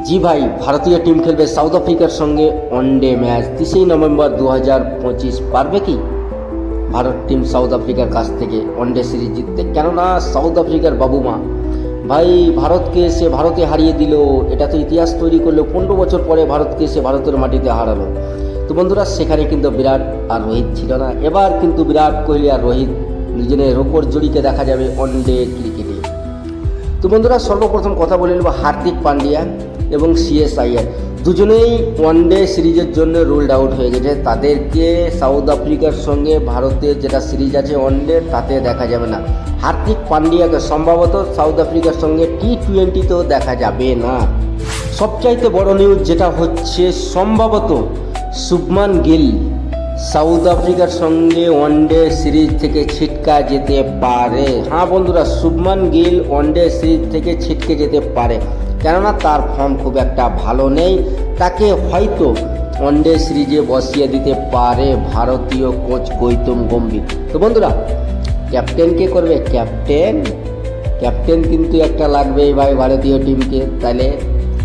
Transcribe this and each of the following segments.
জি ভাই, ভারতীয় টিম খেলবে সাউথ আফ্রিকার সঙ্গে ওয়ানডে ম্যাচ 30 নভেম্বর 2025। পারবে কি ভারত টিম সাউথ আফ্রিকার কাছ থেকে ওয়ানডে সিরিজ জিততে? কেননা সাউথ আফ্রিকার বাবুমা ভাই ভারতকে এসে ভারতে হারিয়ে দিল, এটা তো ইতিহাস তৈরি করলো। 15 বছর পরে ভারতকে এসে ভারতের মাটিতে হারালো। তো বন্ধুরা, সেখানে কিন্তু বিরাট আর রোহিত ছিল না। এবার কিন্তু বিরাট কোহলি আর রোহিত নিজেদের রেকর্ড জড়িকে দেখা যাবে ওয়ানডে ক্রিকেটে। তো বন্ধুরা, সর্বপ্রথম কথা বলে নেব হার্দিক পান্ডিয়া এবং সিএসআইআর দুজনেই ওয়ানডে সিরিজের জন্য রুলড আউট হয়ে গেছে। তাদেরকে সাউথ আফ্রিকার সঙ্গে ভারতের যেটা সিরিজ আছে ওয়ানডে, তাতে দেখা যাবে না। হার্দিক পান্ডিয়াকে সম্ভবত সাউথ আফ্রিকার সঙ্গে T20তেও দেখা যাবে না। সবচাইতে বড় নিউজ যেটা হচ্ছে, সম্ভবত শুভমান গিল সাউথ আফ্রিকার সঙ্গে ওয়ানডে সিরিজ থেকে ছিটকা যেতে পারে। হ্যাঁ বন্ধুরা, শুভমান গিল ওয়ানডে সিরিজ থেকে ছিটকে যেতে পারে, কেননা তার ফর্ম খুব একটা ভালো নেই। তাকে হয়তো ওয়ানডে সিরিজে বসিয়ে দিতে পারে ভারতীয় কোচ গৌতম গম্ভীর। তো বন্ধুরা, ক্যাপ্টেন কে করবে? ক্যাপ্টেন কিন্তু একটা লাগবেই ভাই ভারতীয় টিমকে, তাহলে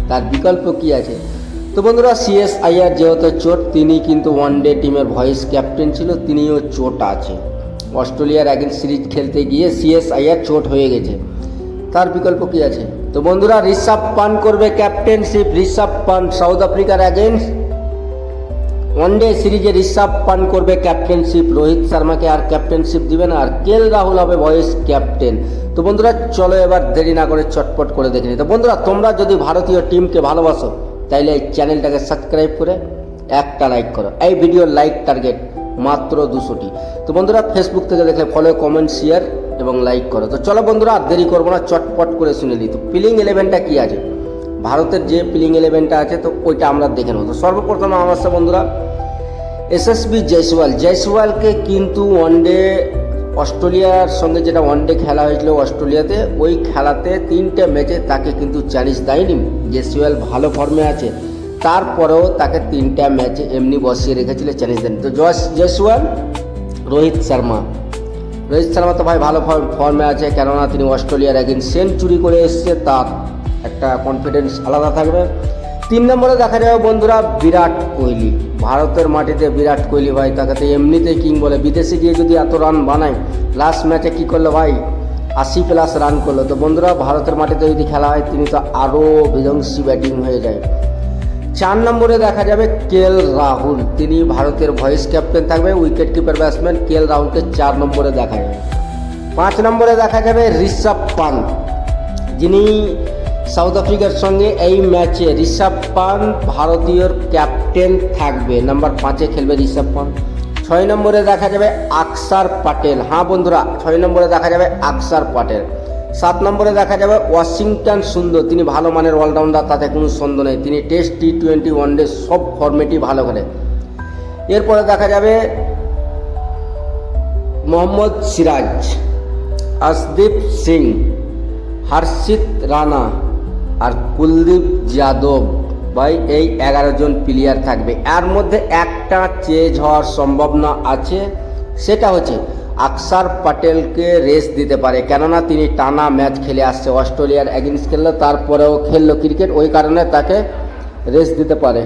তার বিকল্প কি আছে? তো বন্ধুরা, সিএসআইআর যেহেতু চোট, তিনি কিন্তু ওয়ানডে টিমের ভাইস ক্যাপ্টেন ছিল, তিনিও চোট আছে। অস্ট্রেলিয়ার এগেন্স্ট সিরিজ খেলতে গিয়ে সিএসআইআর চোট হয়ে গেছে, তার বিকল্প কি আছে? তো বন্ধুরা, ঋষভ পান্ট করবে ক্যাপ্টেনশিপ। ঋষভ পান্ট সাউথ আফ্রিকার এগেন্স্ট ওয়ানডে সিরিজে ঋষভ পান্ট করবে ক্যাপ্টেনশিপ। রোহিত শর্মাকে আর ক্যাপ্টেনশিপ দিবে না, আর কেএল রাহুল হবে ভাইস ক্যাপ্টেন। তো বন্ধুরা, চলো এবার দেরি না করে চটপট করে দেখে নিই। তো বন্ধুরা, তোমরা যদি ভারতীয় টিমকে ভালোবাসো তাইলে এই চ্যানেলটাকে সাবস্ক্রাইব করে একটা লাইক করো। এই ভিডিওর লাইক টার্গেট মাত্র 200টি। তো বন্ধুরা, ফেসবুক থেকে দেখলে ফলো, কমেন্ট, শেয়ার এবং লাইক করো। তো চলো বন্ধুরা, আর দেরি করবো না, চটপট করে শুনে দিই। তো প্লেইং 11টা কী আছে, ভারতের যে প্লেইং 11টা আছে, তো ওইটা আমরা দেখে নেব। তো সর্বপ্রথম আমার সাথে বন্ধুরা এসএসবি জয়সওয়ালকে কিন্তু ওয়ানডে অস্ট্রেলিয়ার সঙ্গে যেটা ওয়ানডে খেলা হয়েছিল অস্ট্রেলিয়াতে, ওই খেলাতে 3টে ম্যাচে তাকে কিন্তু চ্যালেঞ্জ দেয়নি। জয়সওয়াল ভালো ফর্মে আছে, তারপরেও তাকে 3টা ম্যাচে এমনি বসিয়ে রেখেছিল, চ্যালেঞ্জ দেয়নি। তো জয়সওয়াল, রোহিত শর্মা তো ভাই ভালো ফর্মে আছে, কেননা তিনি অস্ট্রেলিয়ার এগেইনস্ট সেঞ্চুরি করে এসছে, তার একটা কনফিডেন্স আলাদা থাকবে। 3 নম্বরে দেখা যাবে বন্ধুরা বিরাট কোহলি। ভারতের মাটিতে বিরাট কোহলি ভাই, তাকে তো এমনিতেই কিং বলে। বিদেশে গিয়ে যদি এত রান বানায়, লাস্ট ম্যাচে কী করলো ভাই, 80+ রান করলো। তো বন্ধুরা, ভারতের মাটিতে যদি খেলা হয়, তিনি তো আরও বিধ্বংসী ব্যাটিং হয়ে যায়। 4 নম্বরে দেখা যাবে কেএল রাহুল, তিনি ভারতের ভাইস ক্যাপ্টেন থাকবে, উইকেট কিপার ব্যাটসম্যান। কেএল রাহুলকে 4 নম্বরে দেখা যাবে। 5 নম্বরে দেখা যাবে ঋষভ পান্ট, যিনি সাউথ আফ্রিকার সঙ্গে এই ম্যাচে ঋষভ পান্ট ভারতীয় ক্যাপ্টেন থাকবে, নাম্বার 5-এ খেলবে ঋষভ পান্ট। 6 নম্বরে দেখা যাবে আকসার প্যাটেল। হ্যাঁ বন্ধুরা, 6 নম্বরে দেখা যাবে আকসার প্যাটেল। 7 নম্বরে দেখা যাবে ওয়াশিংটন সুন্দর, তিনি ভালো মানের অলরাউন্ডার, তাতে কোনো সন্দেহ নেই। তিনি টেস্ট, T20, ওয়ানডে সব ফরম্যাটই ভালো খেলে। এরপরে দেখা যাবে মোহাম্মদ সিরাজ, আশদীপ সিং, হর্ষিত রানা আর কুলদীপ যাদব। ভাই এই 11 জন প্লেয়ার থাকবে। এর মধ্যে একটা চেঞ্জ হওয়ার সম্ভাবনা আছে, সেটা হচ্ছে আকসার প্যাটেলকে রেস্ট দিতে পারে, কেননা তিনি টানা ম্যাচ খেলে আসছে। অস্ট্রেলিয়ার এগেইনস্ট খেললো, তারপরেও খেললো ক্রিকেট, ওই কারণে তাকে রেস্ট দিতে পারে।